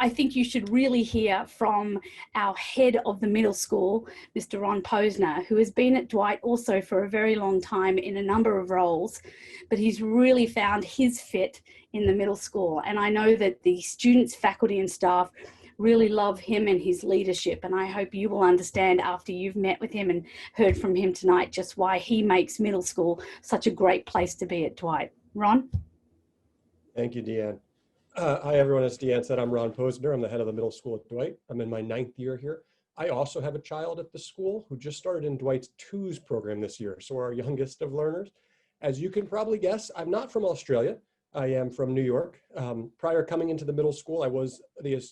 I think you should really hear from our head of the middle school, Mr. Ron Posner, who has been at Dwight also for a very long time in a number of roles, but he's really found his fit in the middle school. And I know that the students, faculty and staff really love him and his leadership. And I hope you will understand after you've met with him and heard from him tonight just why he makes middle school such a great place to be at Dwight. Ron? Thank you, Deanne. Hi, everyone. As Deanne said, I'm Ron Posner. I'm the head of the middle school at Dwight. I'm in my 9th year here. I also have a child at the school who just started in Dwight's TWOS program this year, so our youngest of learners. As you can probably guess, I'm not from Australia. I am from New York. Prior coming into the middle school, I was the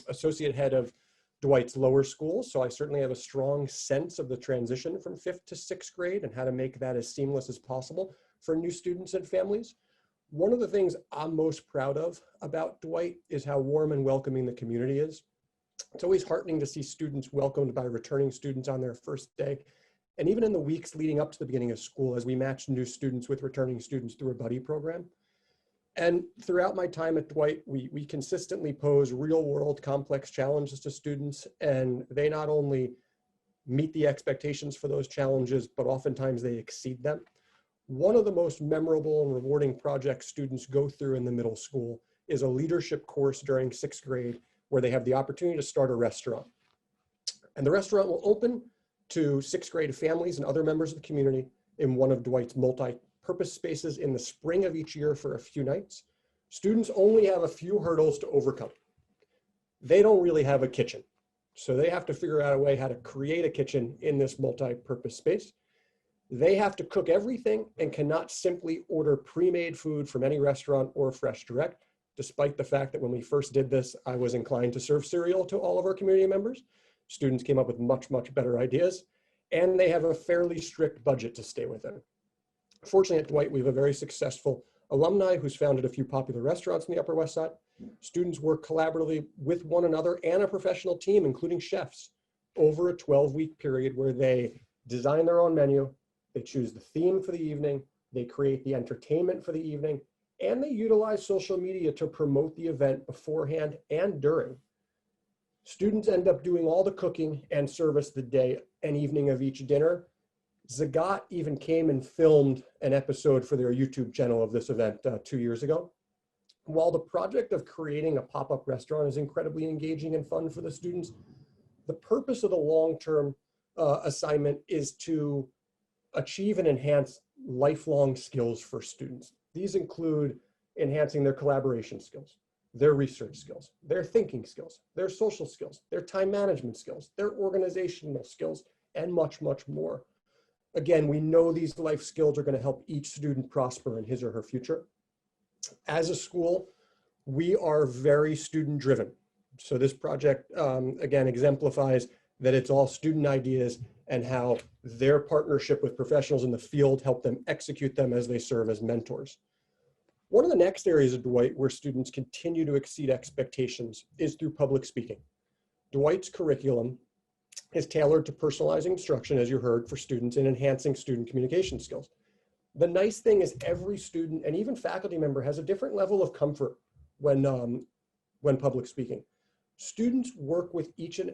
associate head of Dwight's lower school, so I certainly have a strong sense of the transition from 5th to 6th grade and how to make that as seamless as possible for new students and families. One of the things I'm most proud of about Dwight is how warm and welcoming the community is. It's always heartening to see students welcomed by returning students on their first day. And even in the weeks leading up to the beginning of school, as we match new students with returning students through a buddy program. And throughout my time at Dwight, we consistently pose real world complex challenges to students, and they not only meet the expectations for those challenges, but oftentimes they exceed them. One of the most memorable and rewarding projects students go through in the middle school is a leadership course during 6th grade where they have the opportunity to start a restaurant. And the restaurant will open to 6th grade families and other members of the community in one of Dwight's multi-purpose spaces in the spring of each year for a few nights. Students only have a few hurdles to overcome. They don't really have a kitchen, so they have to figure out a way how to create a kitchen in this multi-purpose space. They have to cook everything and cannot simply order pre-made food from any restaurant or Fresh Direct, despite the fact that when we first did this, I was inclined to serve cereal to all of our community members. Students came up with much, much better ideas, and they have a fairly strict budget to stay within. Fortunately, at Dwight, we have a very successful alumni who's founded a few popular restaurants in the Upper West Side. Students work collaboratively with one another and a professional team, including chefs, over a 12-week period where they design their own menu, they choose the theme for the evening, they create the entertainment for the evening, and they utilize social media to promote the event beforehand and during. Students end up doing all the cooking and service the day and evening of each dinner. Zagat even came and filmed an episode for their YouTube channel of this event 2 years ago. While the project of creating a pop-up restaurant is incredibly engaging and fun for the students, the purpose of the long-term assignment is to achieve and enhance lifelong skills for students. These include enhancing their collaboration skills, their research skills, their thinking skills, their social skills, their time management skills, their organizational skills, and much, much more. Again, we know these life skills are going to help each student prosper in his or her future. As a school, we are very student driven. So this project, again, exemplifies that it's all student ideas and how their partnership with professionals in the field help them execute them as they serve as mentors. One of the next areas of Dwight where students continue to exceed expectations is through public speaking. Dwight's curriculum is tailored to personalizing instruction, as you heard, for students and enhancing student communication skills. The nice thing is every student and even faculty member has a different level of comfort when public speaking. Teachers work with each and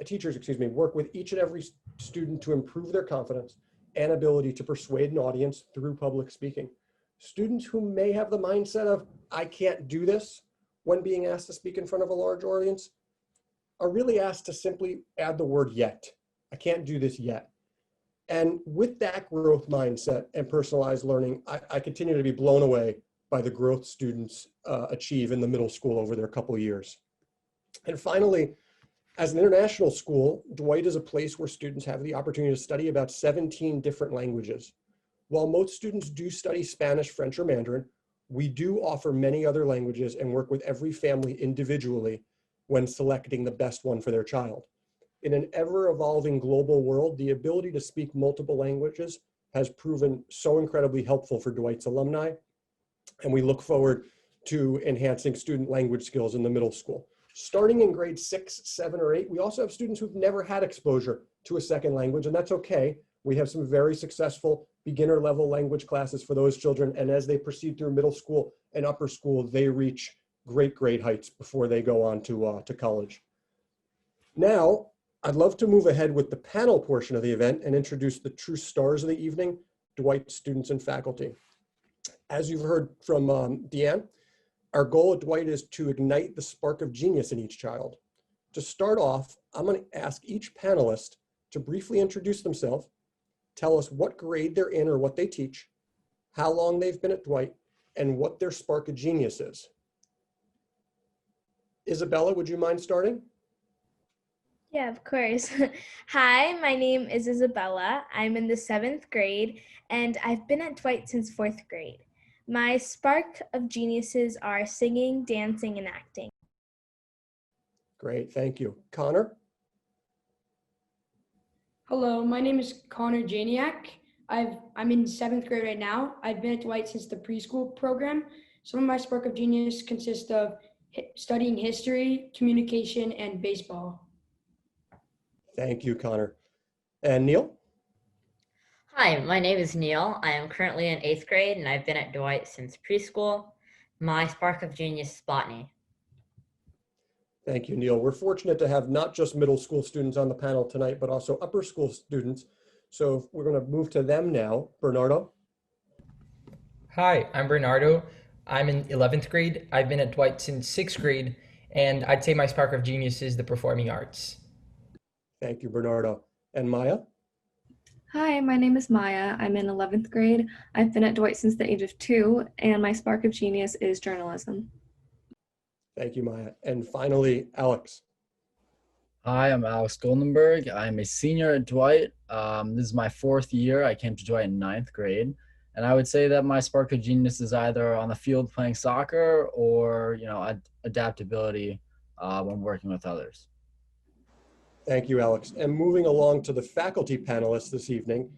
every student to improve their confidence and ability to persuade an audience through public speaking. Students who may have the mindset of, I can't do this when being asked to speak in front of a large audience, are really asked to simply add the word yet. I can't do this yet. And with that growth mindset and personalized learning, I continue to be blown away by the growth students achieve in the middle school over their couple years. And finally, as an international school, Dwight is a place where students have the opportunity to study about 17 different languages. While most students do study Spanish, French, or Mandarin, we do offer many other languages and work with every family individually when selecting the best one for their child. In an ever-evolving global world, the ability to speak multiple languages has proven so incredibly helpful for Dwight's alumni, and we look forward to enhancing student language skills in the middle school. Starting in grade 6, 7, or 8, we also have students who've never had exposure to a second language, and that's okay. We have some very successful beginner level language classes for those children, and as they proceed through middle school and upper school, they reach great heights before they go on to college. Now, I'd love to move ahead with the panel portion of the event and introduce the true stars of the evening, Dwight students and faculty. As you've heard from Deanne, our goal at Dwight is to ignite the spark of genius in each child. To start off, I'm going to ask each panelist to briefly introduce themselves, tell us what grade they're in or what they teach, how long they've been at Dwight, and what their spark of genius is. Isabella, would you mind starting? Yeah, of course. Hi, my name is Isabella. I'm in the 7th grade, and I've been at Dwight since 4th grade. My spark of geniuses are singing, dancing, and acting. Great, thank you. Connor? Hello, my name is Connor Janiak. I'm in 7th grade right now. I've been at Dwight since the preschool program. Some of my spark of genius consist of studying history, communication, and baseball. Thank you, Connor. And Neil? Hi, my name is Neil. I am currently in 8th grade and I've been at Dwight since preschool. My spark of genius is botany. Thank you, Neil. We're fortunate to have not just middle school students on the panel tonight, but also upper school students. So we're going to move to them now. Bernardo? Hi, I'm Bernardo. I'm in 11th grade. I've been at Dwight since 6th grade, and I'd say my spark of genius is the performing arts. Thank you, Bernardo. And Maya? Hi, my name is Maya. I'm in 11th grade. I've been at Dwight since the age of 2, and my spark of genius is journalism. Thank you, Maya. And finally, Alex. Hi, I'm Alex Goldenberg. I'm a senior at Dwight. This is my 4th year. I came to Dwight in 9th grade. And I would say that my spark of genius is either on the field playing soccer or, adaptability when working with others. Thank you, Alex. And moving along to the faculty panelists this evening,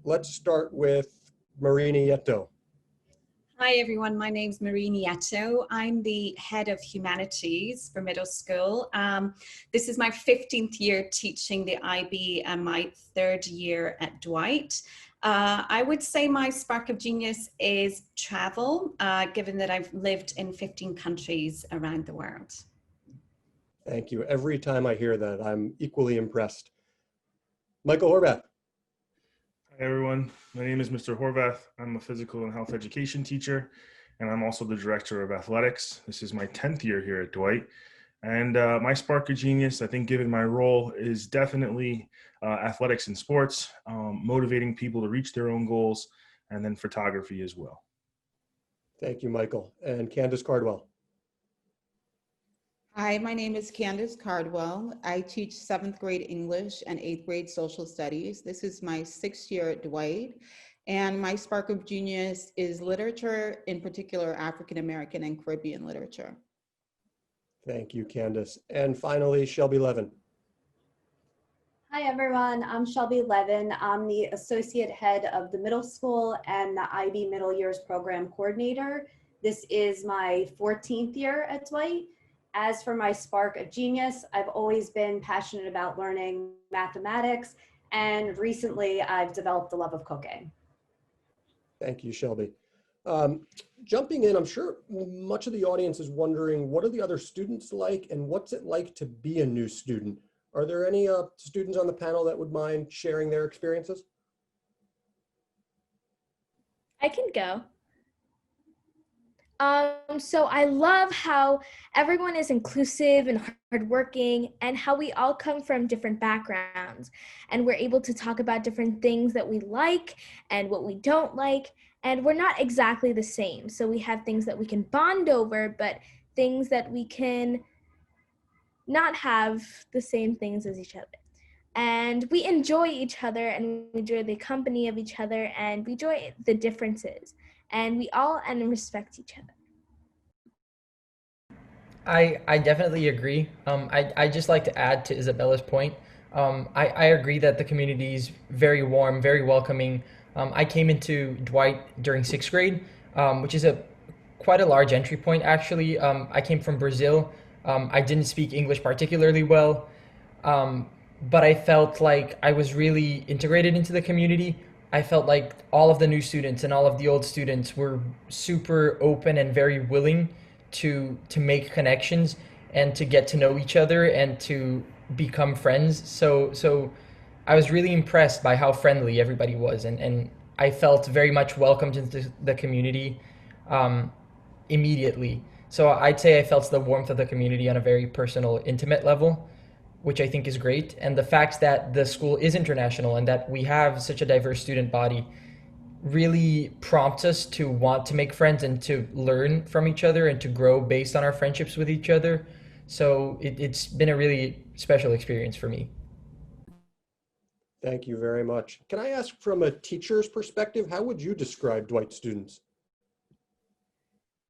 let's start with Marini Nieto. Hi everyone, my name's Marie Nieto. I'm the head of humanities for middle school. This is my 15th year teaching the IB and my 3rd year at Dwight. I would say my spark of genius is travel, given that I've lived in 15 countries around the world. Thank you. Every time I hear that, I'm equally impressed. Michael Horvath. Hi everyone, my name is Mr. Horvath. I'm a physical and health education teacher, and I'm also the director of athletics. This is my 10th year here at Dwight. And my spark of genius, I think given my role, is definitely athletics and sports, motivating people to reach their own goals, and then photography as well. Thank you, Michael. And Candace Cardwell. Hi, my name is Candace Cardwell. I teach 7th grade English and 8th grade social studies. This is my 6th year at Dwight. And my spark of genius is literature, in particular African American and Caribbean literature. Thank you, Candace. And finally, Shelby Levin. Hi everyone, I'm Shelby Levin. I'm the associate head of the middle school and the IB Middle Years Program Coordinator. This is my 14th year at Dwight. As for my spark of genius, I've always been passionate about learning mathematics, and recently I've developed a love of cooking. Thank you, Shelby. Jumping in, I'm sure much of the audience is wondering, what are the other students like, and what's it like to be a new student? Are there any students on the panel that would mind sharing their experiences? I can go. So I love how everyone is inclusive and hardworking, and how we all come from different backgrounds, and we're able to talk about different things that we like and what we don't like, and we're not exactly the same. So we have things that we can bond over, but things that we can not have the same things as each other. And we enjoy each other, and we enjoy the company of each other, and we enjoy the differences. And we all respect each other. I definitely agree. I just like to add to Isabella's point. I agree that the community is very warm, very welcoming. I came into Dwight during 6th grade, which is quite a large entry point actually. I came from Brazil. I didn't speak English particularly well, but I felt like I was really integrated into the community. I felt like all of the new students and all of the old students were super open and very willing to make connections and to get to know each other and to become friends. So I was really impressed by how friendly everybody was, and I felt very much welcomed into the community immediately. So I'd say I felt the warmth of the community on a very personal, intimate level, which I think is great. And the fact that the school is international and that we have such a diverse student body really prompts us to want to make friends and to learn from each other and to grow based on our friendships with each other. So it's been a really special experience for me. Thank you very much. Can I ask, from a teacher's perspective, how would you describe Dwight students?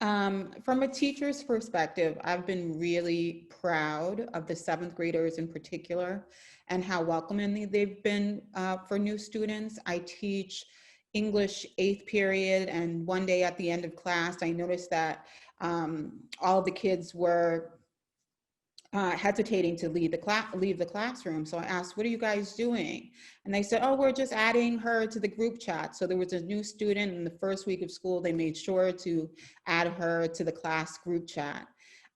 From a teacher's perspective, I've been really proud of the 7th graders in particular and how welcoming they've been for new students. I teach English 8th period, and one day at the end of class, I noticed that all the kids were hesitating to leave the classroom. So I asked, what are you guys doing? And they said, oh, we're just adding her to the group chat. So there was a new student in the first week of school. They made sure to add her to the class group chat.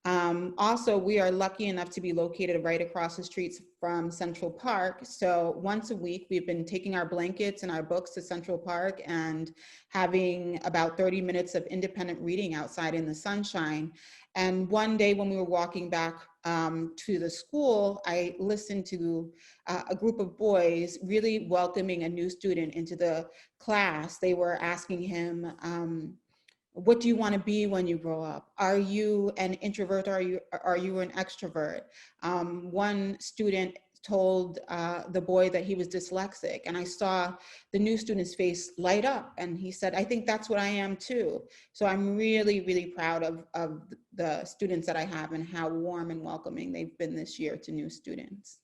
Also, we are lucky enough to be located right across the streets from Central Park. So once a week, we've been taking our blankets and our books to Central Park and having about 30 minutes of independent reading outside in the sunshine. And one day when we were walking back to the school, I listened to a group of boys really welcoming a new student into the class. They were asking him, what do you want to be when you grow up? Are you an introvert? Are you an extrovert? One student told the boy that he was dyslexic, and I saw the new student's face light up, and he said, I think that's what I am too. So I'm really, really proud of the students that I have and how warm and welcoming they've been this year to new students.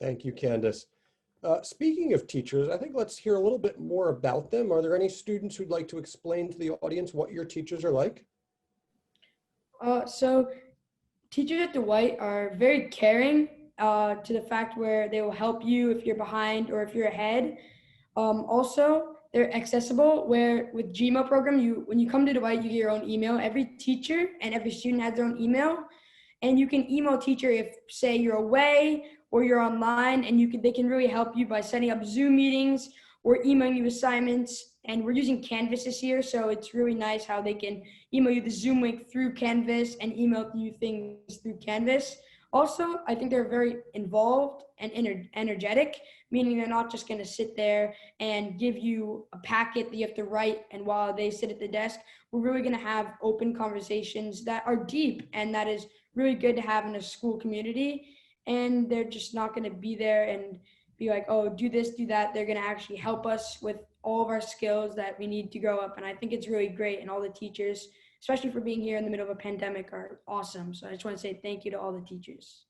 Thank you, Candace. Speaking of teachers, I think let's hear a little bit more about them. Are there any students who'd like to explain to the audience what your teachers are like? So teachers at Dwight are very caring to the fact where they will help you if you're behind or if you're ahead. Also, they're accessible, where with Gmail program, when you come to Dwight, you get your own email. Every teacher and every student has their own email. And you can email teacher if, say, you're away or you're online, and they can really help you by setting up Zoom meetings or emailing you assignments. And we're using Canvas this year, so it's really nice how they can email you the Zoom link through Canvas and email you things through Canvas. Also, I think they're very involved and energetic, meaning they're not just going to sit there and give you a packet that you have to write, and while they sit at the desk, we're really going to have open conversations that are deep, and that is really good to have in a school community. And they're just not going to be there and be like, oh, do this, do that. They're going to actually help us with all of our skills that we need to grow up. And I think it's really great. And all the teachers, especially for being here in the middle of a pandemic, are awesome. So I just want to say thank you to all the teachers.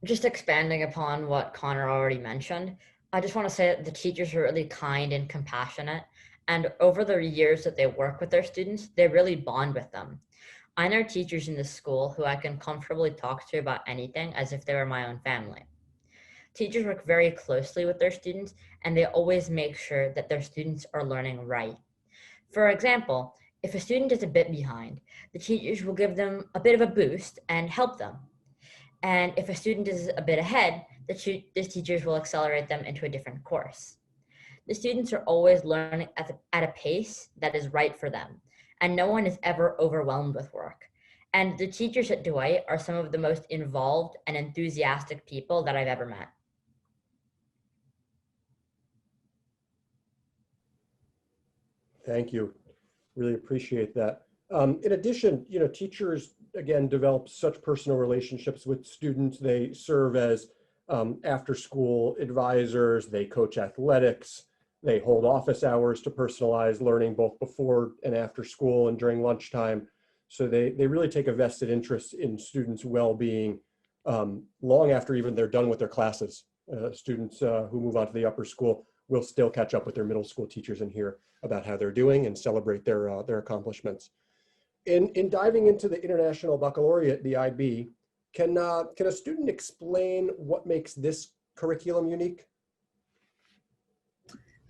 Just expanding upon what Connor already mentioned, I just want to say that the teachers are really kind and compassionate. And over the years that they work with their students, they really bond with them. I know teachers in the school who I can comfortably talk to about anything as if they were my own family. Teachers work very closely with their students, and they always make sure that their students are learning right. For example, if a student is a bit behind, the teachers will give them a bit of a boost and help them. And if a student is a bit ahead, the teachers will accelerate them into a different course. The students are always learning at a pace that is right for them, and no one is ever overwhelmed with work. And the teachers at Dwight are some of the most involved and enthusiastic people that I've ever met. Thank you. Really appreciate that. In addition, teachers, again, develop such personal relationships with students. They serve as after-school advisors. They coach athletics. They hold office hours to personalize learning both before and after school and during lunchtime. So they really take a vested interest in students' well-being long after even they're done with their classes. Students who move on to the upper school will still catch up with their middle school teachers and hear about how they're doing and celebrate their accomplishments. In diving into the International Baccalaureate, the IB, can a student explain what makes this curriculum unique?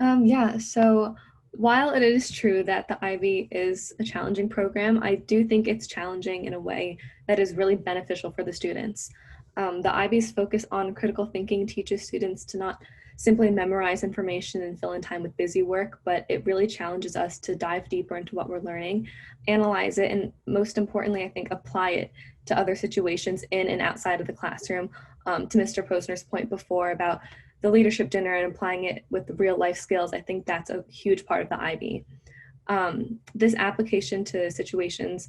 Yeah, so While it is true that the IB is a challenging program, I do think it's challenging in a way that is really beneficial for the students. The IB's focus on critical thinking teaches students to not simply memorize information and fill in time with busy work, but it really challenges us to dive deeper into what we're learning, analyze it, and most importantly, I think, apply it to other situations in and outside of the classroom. To Mr. Posner's point before about the leadership dinner and applying it with the real life skills, I think that's a huge part of the IB. This application to situations,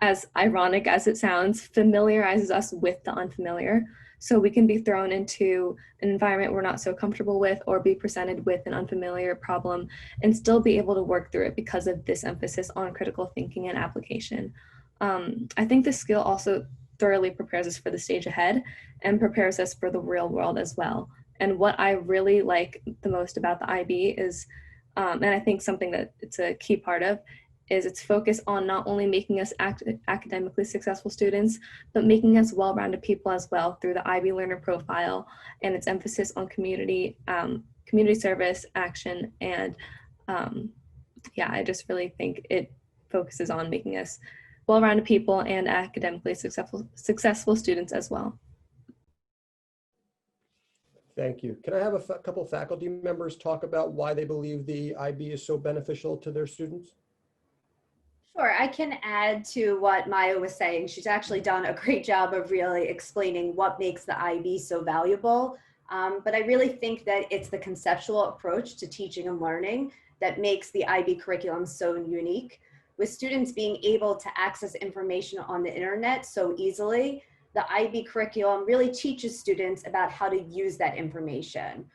as ironic as it sounds, familiarizes us with the unfamiliar. So we can be thrown into an environment we're not so comfortable with or be presented with an unfamiliar problem and still be able to work through it because of this emphasis on critical thinking and application. I think this skill also thoroughly prepares us for the stage ahead and prepares us for the real world as well. And what I really like the most about the IB is, and I think something that it's a key part of, is its focus on not only making us academically successful students, but making us well-rounded people as well through the IB Learner Profile and its emphasis on community service, action, and yeah, I just really think it focuses on making us well-rounded people and academically successful students as well. Thank you. Can I have a couple faculty members talk about why they believe the IB is so beneficial to their students? Sure, I can add to what Maya was saying. She's actually done a great job of really explaining what makes the IB so valuable. But I really think that it's the conceptual approach to teaching and learning that makes the IB curriculum so unique. With students being able to access information on the internet so easily, the IB curriculum really teaches students about how to use that information.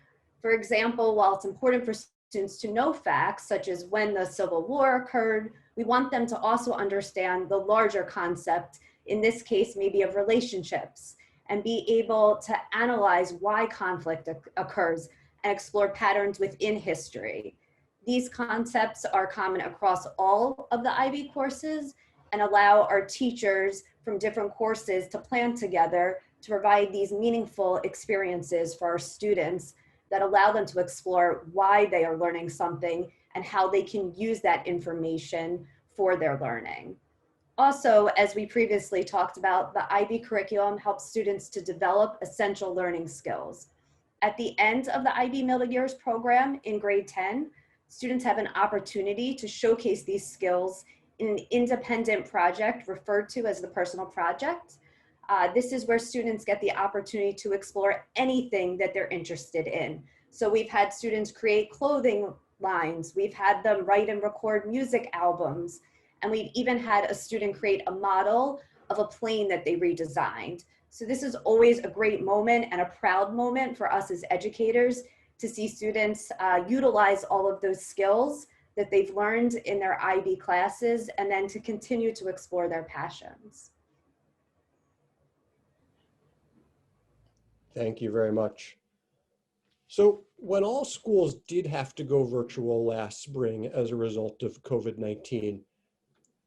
For example, while it's important for students to know facts, such as when the Civil War occurred, we want them to also understand the larger concept, in this case, maybe of relationships, and be able to analyze why conflict occurs and explore patterns within history. These concepts are common across all of the IB courses and allow our teachers from different courses to plan together to provide these meaningful experiences for our students that allow them to explore why they are learning something and how they can use that information for their learning. Also, as we previously talked about, the IB curriculum helps students to develop essential learning skills. At the end of the IB Middle Years program in grade 10, students have an opportunity to showcase these skills in an independent project referred to as the personal project. This is where students get the opportunity to explore anything that they're interested in. So we've had students create clothing lines, we've had them write and record music albums, and we've even had a student create a model of a plane that they redesigned. So this is always a great moment and a proud moment for us as educators to see students utilize all of those skills that they've learned in their IB classes and then to continue to explore their passions. Thank you very much. So when all schools did have to go virtual last spring as a result of COVID-19,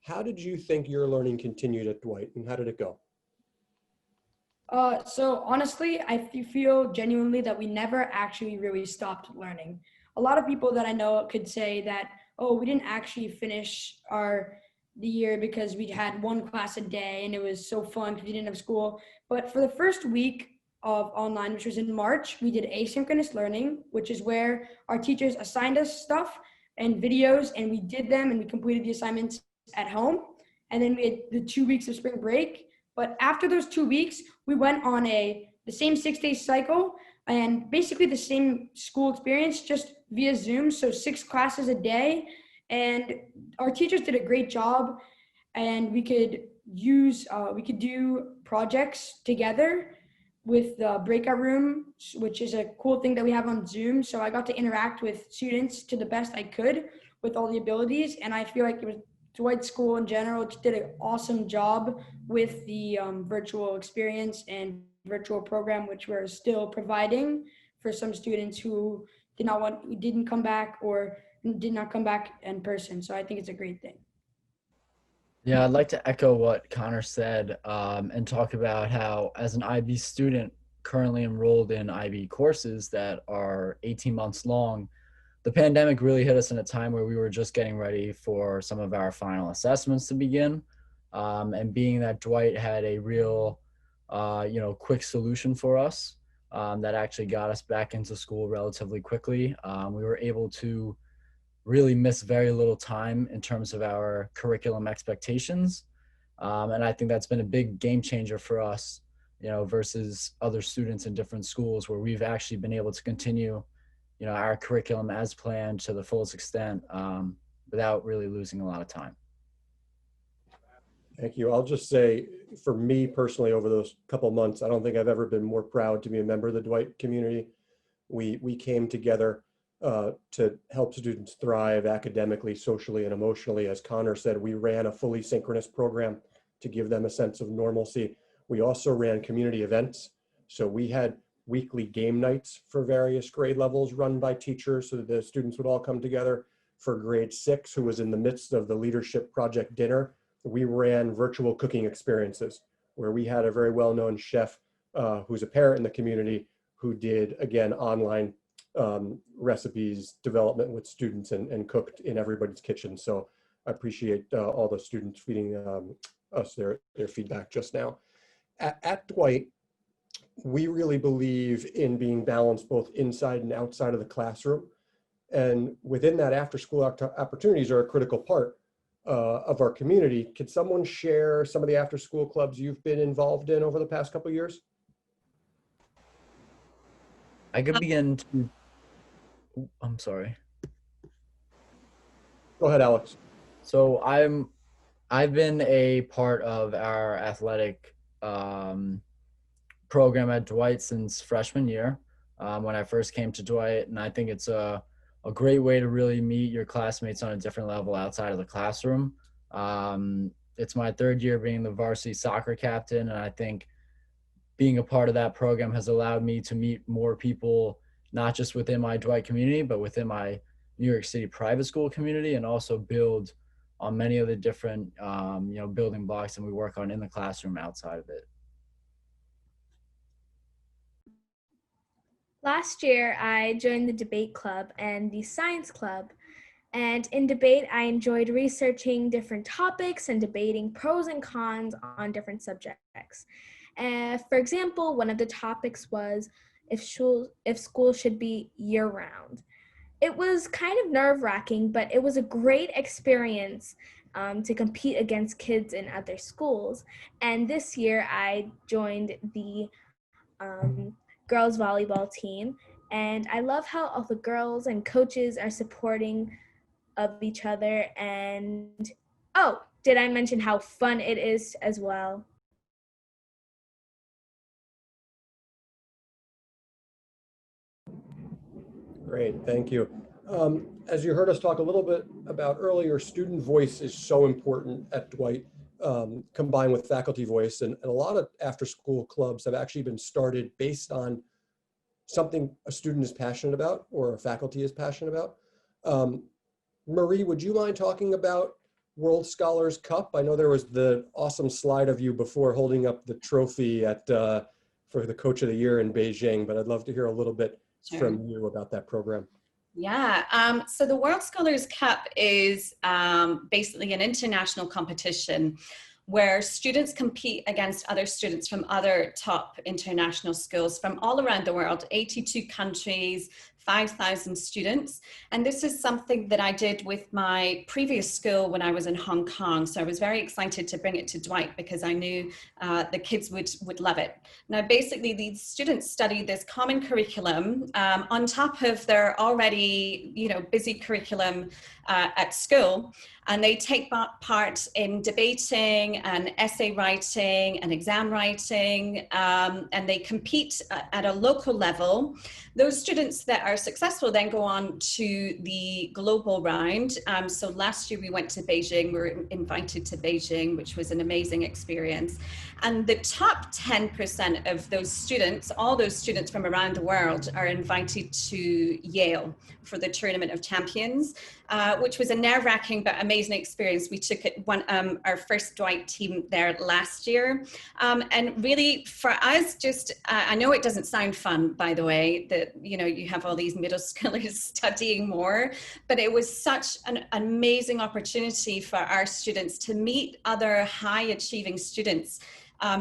how did you think your learning continued at Dwight and how did it go? So honestly, I feel genuinely that we never actually really stopped learning. A lot of people that I know could say that, oh, we didn't actually finish the year because we had one class a day and it was so fun because we didn't have school. But for the first week of online, which was in March, we did asynchronous learning, which is where our teachers assigned us stuff and videos and we did them and we completed the assignments at home. And then we had the 2 weeks of spring break. But after those 2 weeks, we went on the same 6-day cycle and basically the same school experience, just via Zoom. So 6 classes a day. And our teachers did a great job and we could do projects together with the breakout room, which is a cool thing that we have on Zoom. So I got to interact with students to the best I could with all the abilities. And I feel like it was Dwight School in general did an awesome job with the virtual experience and virtual program, which we're still providing for some students who didn't come back or did not come back in person. So I think it's a great thing. Yeah, I'd like to echo what Connor said and talk about how, as an IB student currently enrolled in IB courses that are 18 months long, the pandemic really hit us in a time where we were just getting ready for some of our final assessments to begin. And being that Dwight had a real, quick solution for us that actually got us back into school relatively quickly, we were able to really miss very little time in terms of our curriculum expectations. And I think that's been a big game changer for us, versus other students in different schools where we've actually been able to continue, our curriculum as planned to the fullest extent without really losing a lot of time. Thank you. I'll just say, for me personally, over those couple months, I don't think I've ever been more proud to be a member of the Dwight community. We came together to help students thrive academically, socially, and emotionally. As Connor said, we ran a fully synchronous program to give them a sense of normalcy. We also ran community events. So we had weekly game nights for various grade levels run by teachers so that the students would all come together. For grade 6, who was in the midst of the leadership project dinner, we ran virtual cooking experiences where we had a very well-known chef who's a parent in the community who did, again, online recipes development with students and cooked in everybody's kitchen. So I appreciate all the students feeding us their feedback just now. At Dwight, we really believe in being balanced both inside and outside of the classroom. And within that, after-school opportunities are a critical part of our community. Could someone share some of the after-school clubs you've been involved in over the past couple of years? I could begin to, I'm sorry. Go ahead, Alex. So I've been a part of our athletic program at Dwight since freshman year when I first came to Dwight, and I think it's a great way to really meet your classmates on a different level outside of the classroom. It's my 3rd year being the varsity soccer captain, and I think being a part of that program has allowed me to meet more people, not just within my Dwight community, but within my New York City private school community, and also build on many of the different building blocks that we work on in the classroom outside of it. Last year, I joined the debate club and the science club. And in debate, I enjoyed researching different topics and debating pros and cons on different subjects. For example, one of the topics was if school should be year-round. It was kind of nerve-wracking, but it was a great experience to compete against kids in other schools. And this year, I joined the girls volleyball team, and I love how all the girls and coaches are supporting of each other. And oh, did I mention how fun it is as well? Great, thank you. As you heard us talk a little bit about earlier, student voice is so important at Dwight, combined with faculty voice. And a lot of after-school clubs have actually been started based on something a student is passionate about or a faculty is passionate about. Marie, would you mind talking about World Scholars Cup? I know there was the awesome slide of you before holding up the trophy for the Coach of the Year in Beijing, but I'd love to hear a little bit from you about that program. Yeah, so the World Scholars Cup is basically an international competition where students compete against other students from other top international schools from all around the world, 82 countries, 5,000 students. And this is something that I did with my previous school when I was in Hong Kong. So I was very excited to bring it to Dwight because I knew the kids would love it. Now, basically, these students study this common curriculum on top of their already, busy curriculum at school. And they take part in debating and essay writing and exam writing, and they compete at a local level. Those students that are successful then go on to the global round. So last year we went to Beijing, we were invited to Beijing, which was an amazing experience. And the top 10% of those students, all those students from around the world, are invited to Yale for the Tournament of Champions, which was a nerve-wracking but amazing experience. We took it our first Dwight team there last year. And really for us, just, I know it doesn't sound fun, by the way, that, you know, you have all these middle schoolers studying more, but it was such an amazing opportunity for our students to meet other high achieving students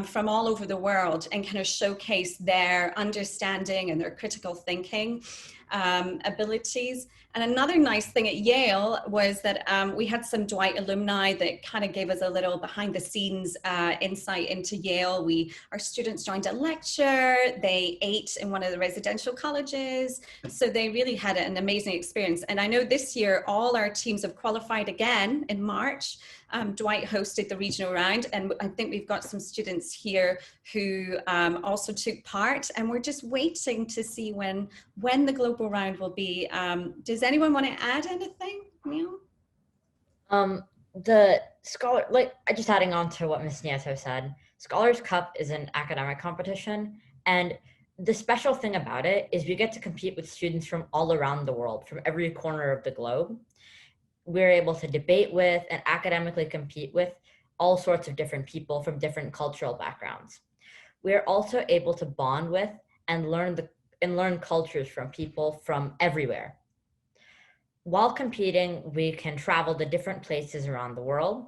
from all over the world and kind of showcase their understanding and their critical thinking abilities. And another nice thing at Yale was that we had some Dwight alumni that kind of gave us a little behind the scenes insight into Yale. Our students joined a lecture, they ate in one of the residential colleges. So they really had an amazing experience. And I know this year, all our teams have qualified again in March. Dwight hosted the regional round, and I think we've got some students here who also took part, and we're just waiting to see when the global round will be. Does anyone want to add anything, Neil? The scholar, like just adding on to what Ms. Nieto said, Scholars Cup is an academic competition, and the special thing about it is we get to compete with students from all around the world, from every corner of the globe. We're able to debate with and academically compete with all sorts of different people from different cultural backgrounds. We're also able to bond with and learn cultures from people from everywhere. While competing, we can travel to different places around the world.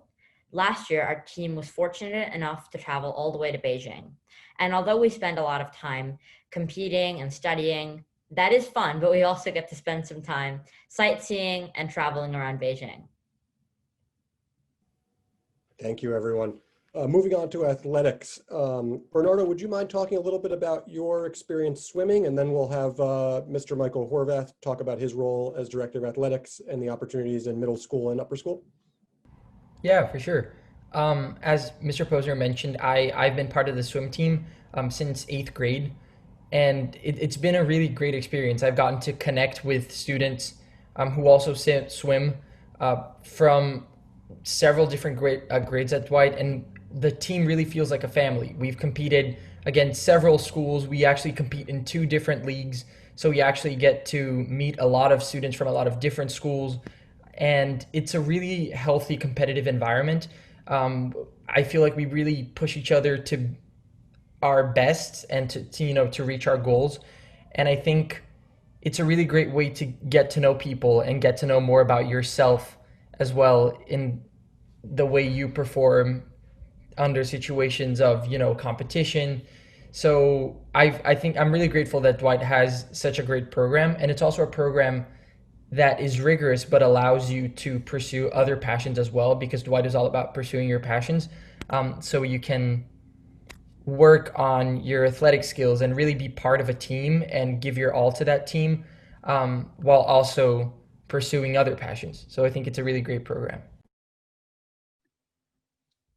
Last year, our team was fortunate enough to travel all the way to Beijing. And although we spend a lot of time competing and studying, that is fun, but we also get to spend some time sightseeing and traveling around Beijing. Thank you, everyone. Moving on to athletics. Bernardo, would you mind talking a little bit about your experience swimming? And then we'll have Mr. Michael Horvath talk about his role as Director of Athletics and the opportunities in middle school and upper school. Yeah, for sure. As Mr. Posner mentioned, I've been part of the swim team since 8th grade. And it's been a really great experience. I've gotten to connect with students who also swim from several different grades at Dwight, and the team really feels like a family. We've competed against several schools. We actually compete in 2 different leagues, so we actually get to meet a lot of students from a lot of different schools, and it's a really healthy competitive environment. I feel like we really push each other to our best and to reach our goals. And I think it's a really great way to get to know people and get to know more about yourself as well in the way you perform under situations of, competition. So I think I'm really grateful that Dwight has such a great program. And it's also a program that is rigorous, but allows you to pursue other passions as well, because Dwight is all about pursuing your passions. So you can work on your athletic skills and really be part of a team and give your all to that team, while also pursuing other passions. So I think it's a really great program.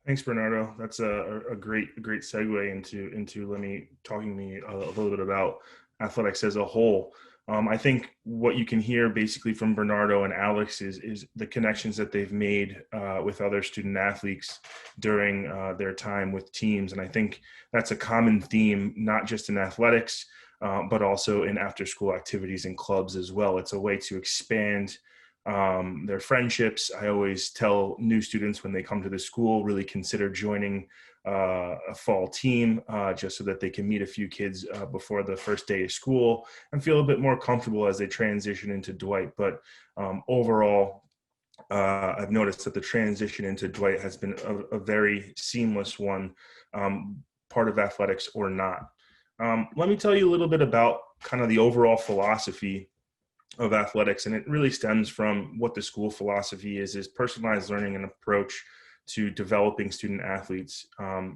Thanks, Bernardo. That's a great segue into talking to me a little bit about athletics as a whole. I think what you can hear basically from Bernardo and Alex is the connections that they've made with other student athletes during their time with teams. And I think that's a common theme, not just in athletics, but also in after-school activities and clubs as well. It's a way to expand their friendships. I always tell new students when they come to the school, really consider joining a fall team just so that they can meet a few kids before the first day of school and feel a bit more comfortable as they transition into Dwight. But overall, I've noticed that the transition into Dwight has been a very seamless one, part of athletics or not. Let me tell you a little bit about kind of the overall philosophy of athletics, and it really stems from what the school philosophy is personalized learning and approach to developing student athletes.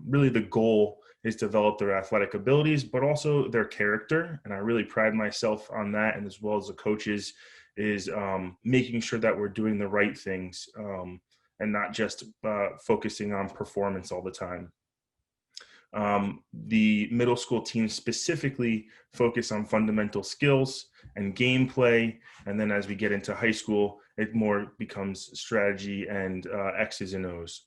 Really the goal is to develop their athletic abilities, but also their character. And I really pride myself on that. And as well as the coaches is making sure that we're doing the right things and not just focusing on performance all the time. The middle school teams specifically focus on fundamental skills and gameplay. And then as we get into high school, it more becomes strategy and X's and O's.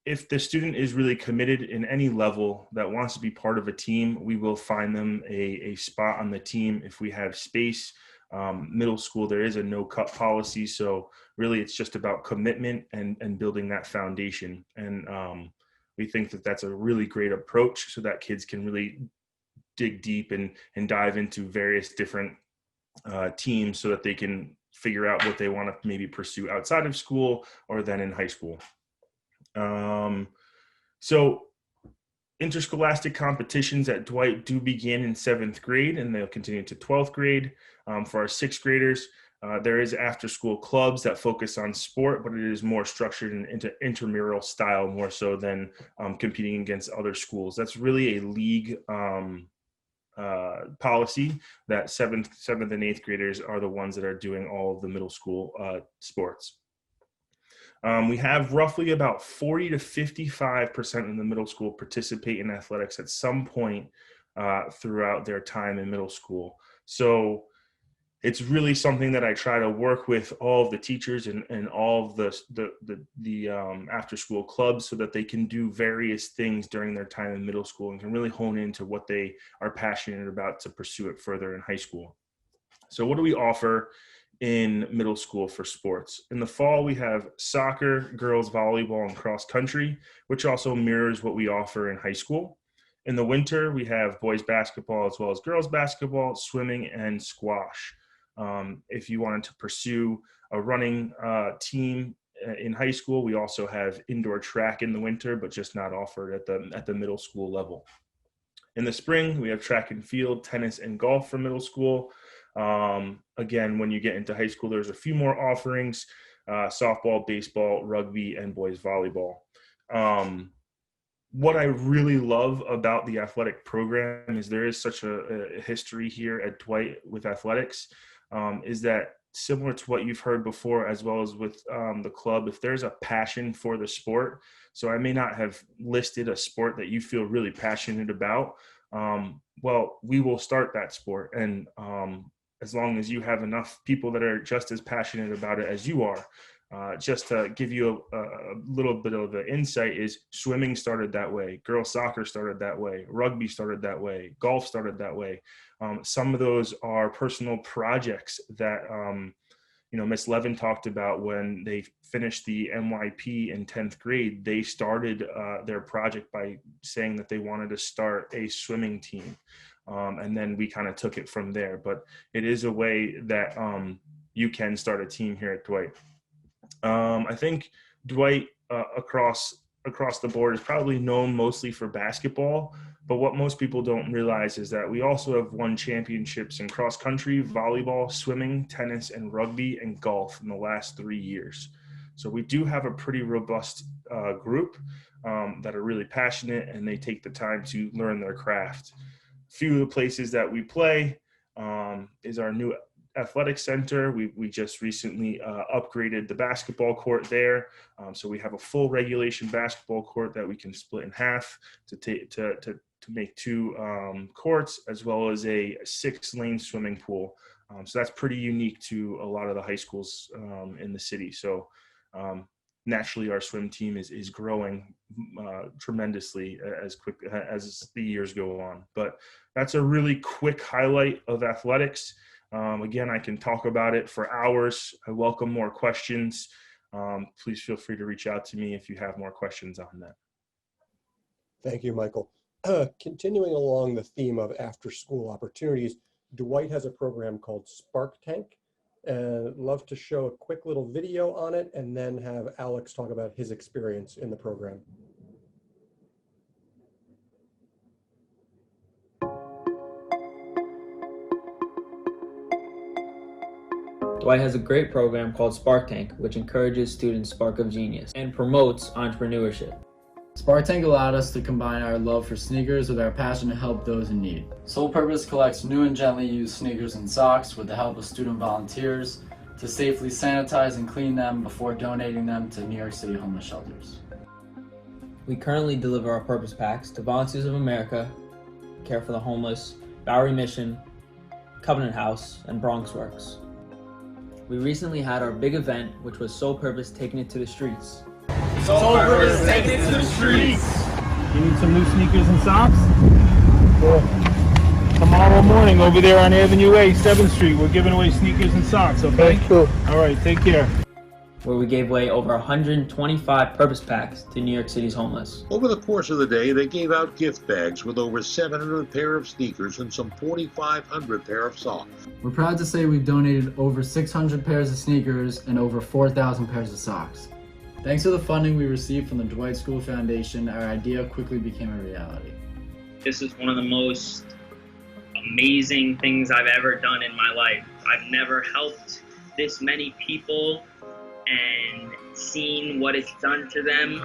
If the student is really committed in any level that wants to be part of a team, we will find them a spot on the team if we have space. Middle school, there is a no cut policy. So really it's just about commitment and building that foundation. And we think that that's a really great approach so that kids can really dig deep and dive into various different teams so that they can figure out what they want to maybe pursue outside of school or then in high school. So interscholastic competitions at Dwight do begin in 7th grade and they'll continue to 12th grade. For our 6th graders, there is after school clubs that focus on sport, but it is more structured and intramural style more so than competing against other schools. That's really a league policy that 7th and 8th graders are the ones that are doing all of the middle school sports. We have roughly about 40 to 55% in the middle school participate in athletics at some point throughout their time in middle school. So it's really something that I try to work with all of the teachers and all of the after school clubs so that they can do various things during their time in middle school and can really hone into what they are passionate about to pursue it further in high school. So what do we offer in middle school for sports? In the fall, we have soccer, girls volleyball, and cross country, which also mirrors what we offer in high school. In the winter, we have boys basketball as well as girls basketball, swimming, and squash. If you wanted to pursue a running team in high school, we also have indoor track in the winter, but just not offered at the middle school level. In the spring, we have track and field, tennis, and golf for middle school. Again, when you get into high school, there's a few more offerings, softball, baseball, rugby, and boys volleyball. What I really love about the athletic program is there is such a history here at Dwight with athletics, is that similar to what you've heard before, as well as with the club, if there's a passion for the sport, so I may not have listed a sport that you feel really passionate about, well, we will start that sport. And as long as you have enough people that are just as passionate about it as you are. Just to give you a little bit of the insight is swimming started that way. Girls soccer started that way. Rugby started that way. Golf started that way. Some of those are personal projects that, Miss Levin talked about when they finished the MYP in 10th grade. They started their project by saying that they wanted to start a swimming team. And then we kind of took it from there. But it is a way that you can start a team here at Dwight. I think Dwight across the board is probably known mostly for basketball, but what most people don't realize is that we also have won championships in cross country, volleyball, swimming, tennis, and rugby and golf in the last 3 years. So we do have a pretty robust group that are really passionate and they take the time to learn their craft. A few of the places that we play is our new athletic center. We just recently upgraded the basketball court there. So we have a full regulation basketball court that we can split in half to make 2 courts, as well as a 6-lane swimming pool. So that's pretty unique to a lot of the high schools in the city. So naturally our swim team is growing tremendously as quick as the years go on. But that's a really quick highlight of athletics. Again, I can talk about it for hours. I welcome more questions. Please feel free to reach out to me if you have more questions on that. Thank you, Michael. Continuing along the theme of after-school opportunities, Dwight has a program called Spark Tank. And I'd love to show a quick little video on it and then have Alex talk about his experience in the program. Dwight has a great program called Spark Tank, which encourages students' spark of genius and promotes entrepreneurship. Spark Tank allowed us to combine our love for sneakers with our passion to help those in need. Sole Purpose collects new and gently used sneakers and socks with the help of student volunteers to safely sanitize and clean them before donating them to New York City homeless shelters. We currently deliver our purpose packs to Volunteers of America, Care for the Homeless, Bowery Mission, Covenant House, and Bronx Works. We recently had our big event, which was Sole Purpose taking it to the streets. Sole Purpose taking it to the streets! You need some new sneakers and socks? Cool. Come on tomorrow morning over there on Avenue A, 7th Street. We're giving away sneakers and socks, okay? Sure. All right, take care. Where we gave away over 125 purpose packs to New York City's homeless. Over the course of the day, they gave out gift bags with over 700 pair of sneakers and some 4,500 pair of socks. We're proud to say we've donated over 600 pairs of sneakers and over 4,000 pairs of socks. Thanks to the funding we received from the Dwight School Foundation, our idea quickly became a reality. This is one of the most amazing things I've ever done in my life. I've never helped this many people and seen what it's done to them.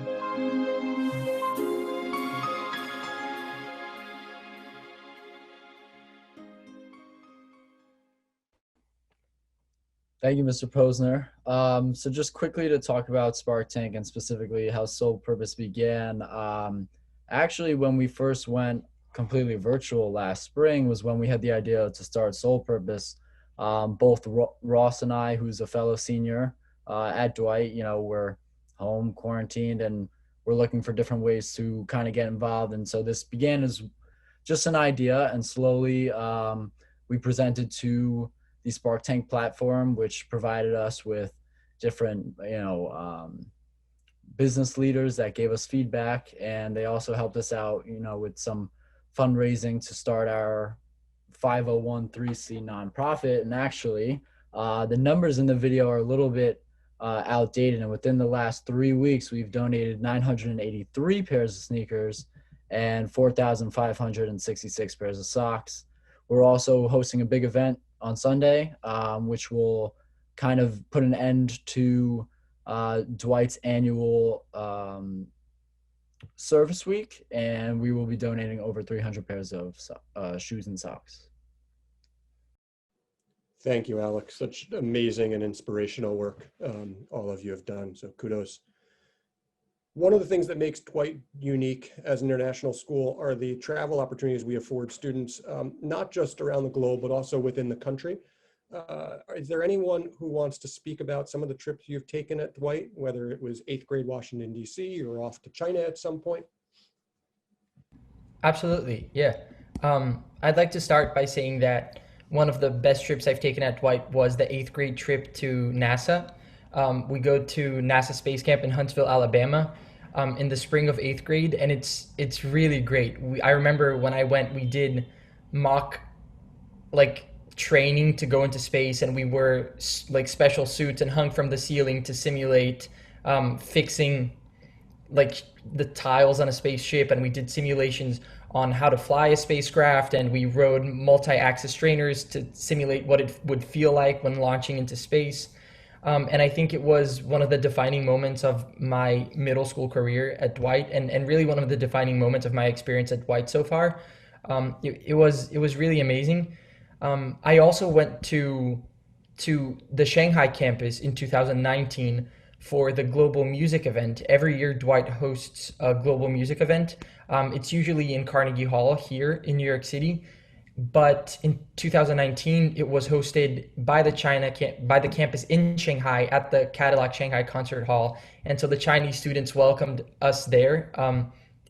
Thank you, Mr. Posner. So just quickly to talk about Spark Tank and specifically how Sole Purpose began. Actually, when we first went completely virtual last spring was when we had the idea to start Sole Purpose. Both Ross and I, who's a fellow senior at Dwight, we're home quarantined and we're looking for different ways to kind of get involved. And so this began as just an idea, and slowly we presented to the Spark Tank platform, which provided us with different, business leaders that gave us feedback, and they also helped us out, with some fundraising to start our 501(c)(3) nonprofit. And actually, the numbers in the video are a little bit outdated, and within the last 3 weeks, we've donated 983 pairs of sneakers and 4,566 pairs of socks. We're also hosting a big event on Sunday, which will kind of put an end to Dwight's annual service week, and we will be donating over 300 pairs of shoes and socks. Thank you, Alex. Such amazing and inspirational work all of you have done, so kudos. One of the things that makes Dwight unique as an international school are the travel opportunities we afford students, not just around the globe, but also within the country. Is there anyone who wants to speak about some of the trips you've taken at Dwight, whether it was 8th grade Washington, D.C. or off to China at some point? Absolutely, yeah. I'd like to start by saying that one of the best trips I've taken at Dwight was the 8th grade trip to NASA. We go to NASA Space Camp in Huntsville, Alabama in the spring of 8th grade, and it's really great. I remember when I went, we did mock training to go into space, and we wore special suits and hung from the ceiling to simulate fixing the tiles on a spaceship, and we did simulations on how to fly a spacecraft, and we rode multi-axis trainers to simulate what it would feel like when launching into space. And I think it was one of the defining moments of my middle school career at Dwight, and really one of the defining moments of my experience at Dwight so far. It was really amazing. I also went to the Shanghai campus in 2019 for the global music event. Every year Dwight hosts a global music event. It's usually in Carnegie Hall here in New York City, but in 2019 it was hosted by the campus in Shanghai at the Cadillac Shanghai Concert Hall, and so the Chinese students welcomed us there,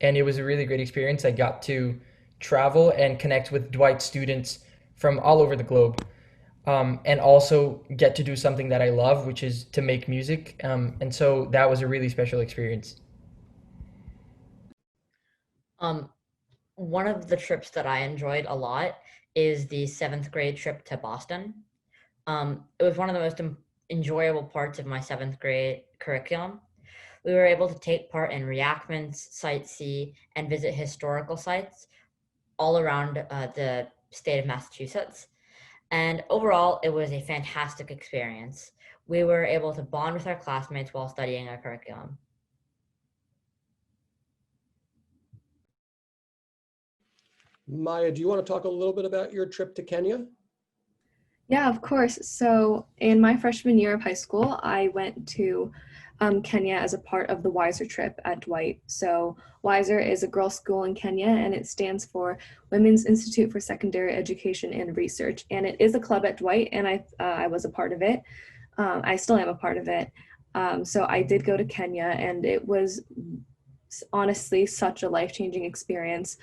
and it was a really great experience. I got to travel and connect with Dwight students from all over the globe, and also get to do something that I love, which is to make music. And so that was a really special experience. One of the trips that I enjoyed a lot is the 7th grade trip to Boston. It was one of the most enjoyable parts of my 7th grade curriculum. We were able to take part in reenactments, sightsee, and visit historical sites all around the state of Massachusetts. And overall, it was a fantastic experience. We were able to bond with our classmates while studying our curriculum. Maya, do you want to talk a little bit about your trip to Kenya? Yeah, of course. So in my freshman year of high school, I went to Kenya as a part of the WISER trip at Dwight. So WISER is a girls' school in Kenya, and it stands for Women's Institute for Secondary Education and Research. And it is a club at Dwight, and I was a part of it. I still am a part of it. So I did go to Kenya, and it was honestly such a life-changing experience.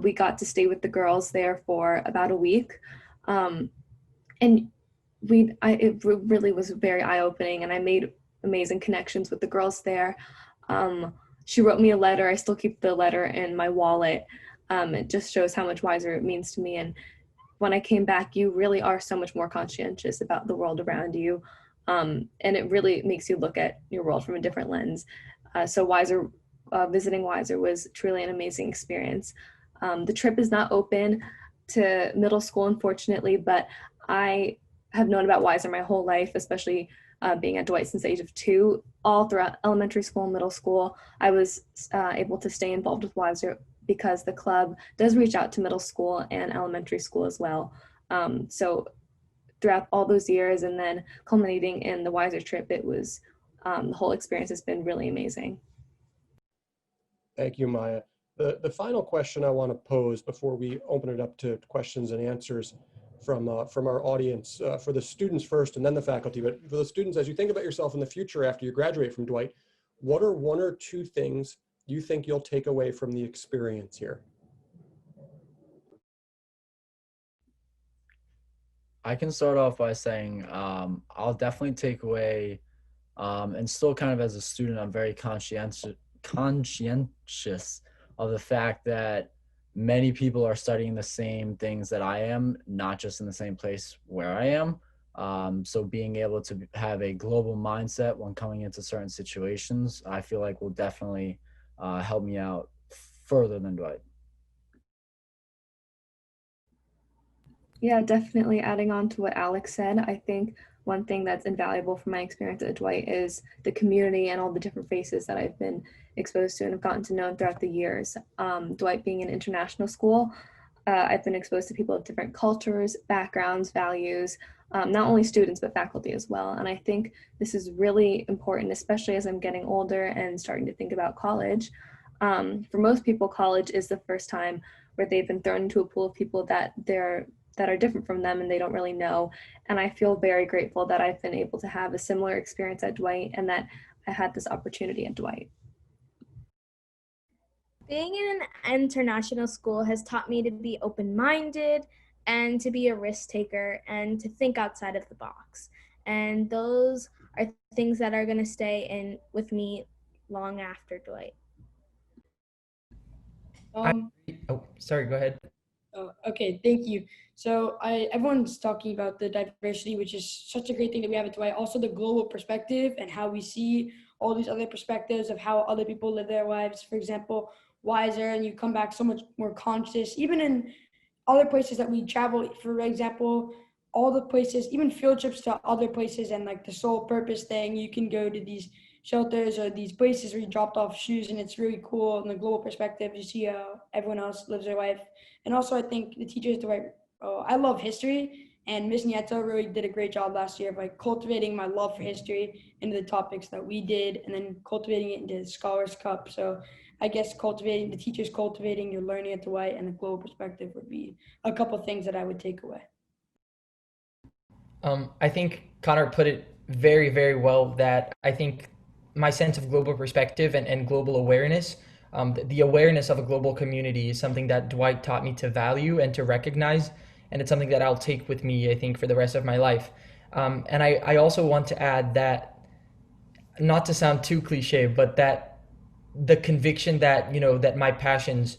We got to stay with the girls there for about a week. And it really was very eye-opening, and I made amazing connections with the girls there. She wrote me a letter. I still keep the letter in my wallet. It just shows how much wiser it means to me. And when I came back, you really are so much more conscientious about the world around you. And it really makes you look at your world from a different lens. So visiting Wiser was truly an amazing experience. The trip is not open to middle school, unfortunately, but I have known about Wiser my whole life, especially being at Dwight since the age of 2. All throughout elementary school and middle school, I was able to stay involved with Wiser because the club does reach out to middle school and elementary school as well. So throughout all those years and then culminating in the Wiser trip, it was the whole experience has been really amazing. Thank you, Maya. The final question I want to pose before we open it up to questions and answers from our audience, for the students first and then the faculty, but for the students, as you think about yourself in the future after you graduate from Dwight, what are 1 or 2 things you think you'll take away from the experience here? I can start off by saying I'll definitely take away, and still kind of as a student, I'm very conscientious of the fact that many people are studying the same things that I am, not just in the same place where I am. So being able to have a global mindset when coming into certain situations, I feel like will definitely help me out further than Dwight. Yeah, definitely adding on to what Alex said, I think one thing that's invaluable from my experience at Dwight is the community and all the different faces that I've been exposed to and have gotten to know throughout the years. Dwight being an international school, I've been exposed to people of different cultures, backgrounds, values, not only students, but faculty as well. And I think this is really important, especially as I'm getting older and starting to think about college. For most people, college is the first time where they've been thrown into a pool of people that are different from them and they don't really know. And I feel very grateful that I've been able to have a similar experience at Dwight and that I had this opportunity at Dwight. Being in an international school has taught me to be open-minded and to be a risk taker and to think outside of the box. And those are things that are going to stay in with me long after Dwight. Sorry, go ahead. Okay, thank you. So everyone's talking about the diversity, which is such a great thing that we have at Dwight. Also the global perspective and how we see all these other perspectives of how other people live their lives. For example, Wiser, and you come back so much more conscious, even in other places that we travel. For example, all the places, even field trips to other places and like the sole purpose thing, you can go to these shelters or these places where you dropped off shoes, and it's really cool. In the global perspective, you see how everyone else lives their life. And also I think the teachers do right. I love history, and Ms. Nieto really did a great job last year of like cultivating my love for history into the topics that we did, and then cultivating it into the Scholars Cup. So I guess cultivating your learning at Dwight and the global perspective would be a couple of things that I would take away. I think Connor put it very, very well, that I think my sense of global perspective and global awareness, the awareness of a global community is something that Dwight taught me to value and to recognize. And it's something that I'll take with me, I think, for the rest of my life. And I also want to add that, not to sound too cliche, but that the conviction that, that my passions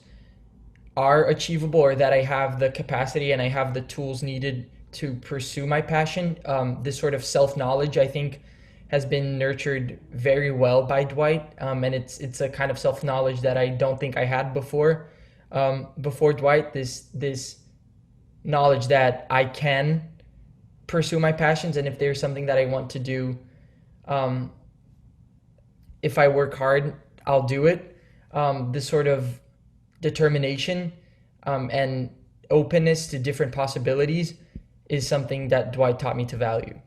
are achievable, or that I have the capacity and I have the tools needed to pursue my passion. This sort of self-knowledge, I think, has been nurtured very well by Dwight. And it's a kind of self-knowledge that I don't think I had before. Before Dwight, this knowledge that I can pursue my passions, and if there's something that I want to do, if I work hard, I'll do it. This sort of determination and openness to different possibilities is something that Dwight taught me to value.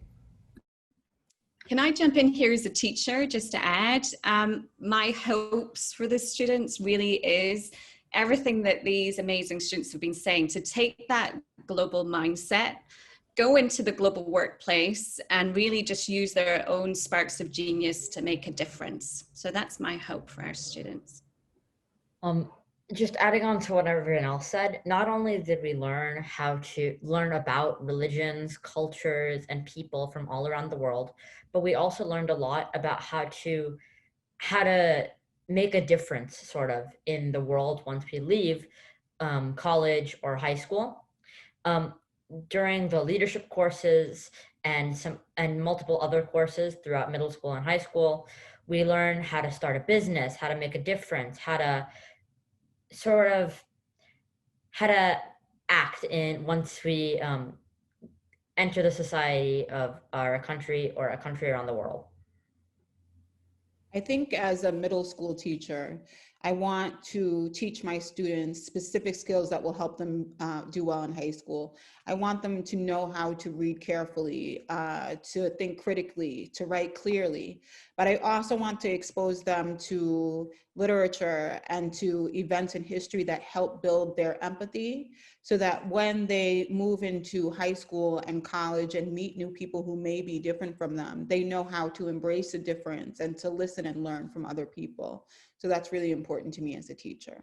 Can I jump in here as a teacher just to add? My hopes for the students really is everything that these amazing students have been saying, to take that global mindset, go into the global workplace, and really just use their own sparks of genius to make a difference. So that's my hope for our students. Just adding on to what everyone else said, not only did we learn about religions, cultures, and people from all around the world, but we also learned a lot about how to make a difference sort of in the world once we leave college or high school. During the leadership courses and multiple other courses throughout middle school and high school, we learn how to start a business, how to make a difference, how to act in once we enter the society of our country or a country around the world. I think as a middle school teacher, I want to teach my students specific skills that will help them do well in high school. I want them to know how to read carefully, to think critically, to write clearly. But I also want to expose them to literature and to events in history that help build their empathy, so that when they move into high school and college and meet new people who may be different from them, they know how to embrace the difference and to listen and learn from other people. So that's really important to me as a teacher.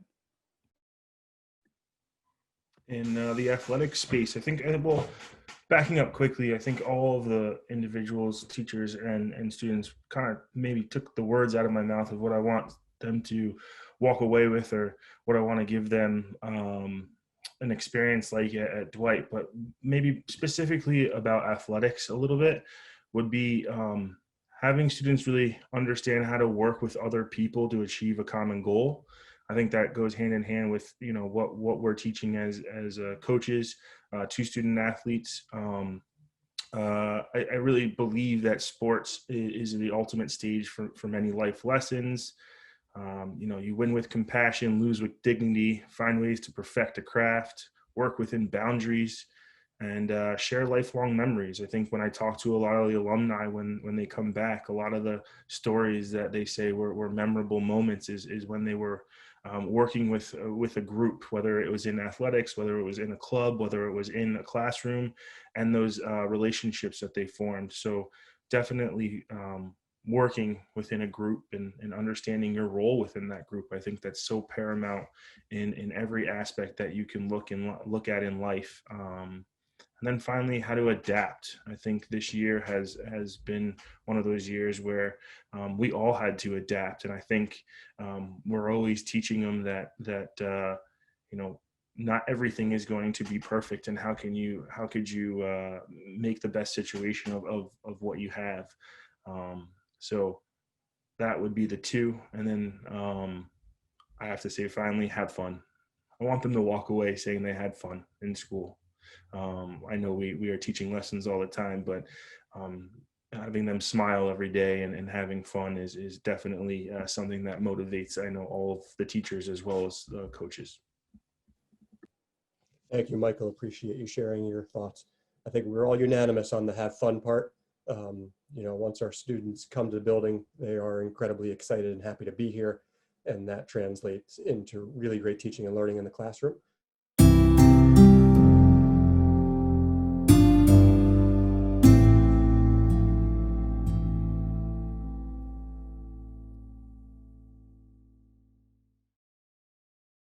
In the athletic space, I think, well, backing up quickly, I think all of the individuals, teachers, and students kind of maybe took the words out of my mouth of what I want them to walk away with, or what I want to give them an experience like at Dwight. But maybe specifically about athletics a little bit would be having students really understand how to work with other people to achieve a common goal. I think that goes hand in hand with, you know, what we're teaching as coaches to student athletes. I really believe that sports is the ultimate stage for many life lessons. You know, you win with compassion, lose with dignity, find ways to perfect a craft, work within boundaries, and share lifelong memories. I think when I talk to a lot of the alumni, when they come back, a lot of the stories that they say were memorable moments is when they were working with a group, whether it was in athletics, whether it was in a club, whether it was in a classroom, and those relationships that they formed. So definitely working within a group and understanding your role within that group. I think that's so paramount in every aspect that you can look at in life. And then finally, how to adapt. I think this year has been one of those years where we all had to adapt, and I think we're always teaching them that you know, not everything is going to be perfect, and how could you make the best situation of what you have. So that would be the two, and then I have to say, finally, have fun. I want them to walk away saying they had fun in school. I know we are teaching lessons all the time, but having them smile every day and having fun is definitely something that motivates, I know, all of the teachers as well as the coaches. Thank you, Michael. Appreciate you sharing your thoughts. I think we're all unanimous on the have fun part. You know, once our students come to the building, they are incredibly excited and happy to be here. And that translates into really great teaching and learning in the classroom.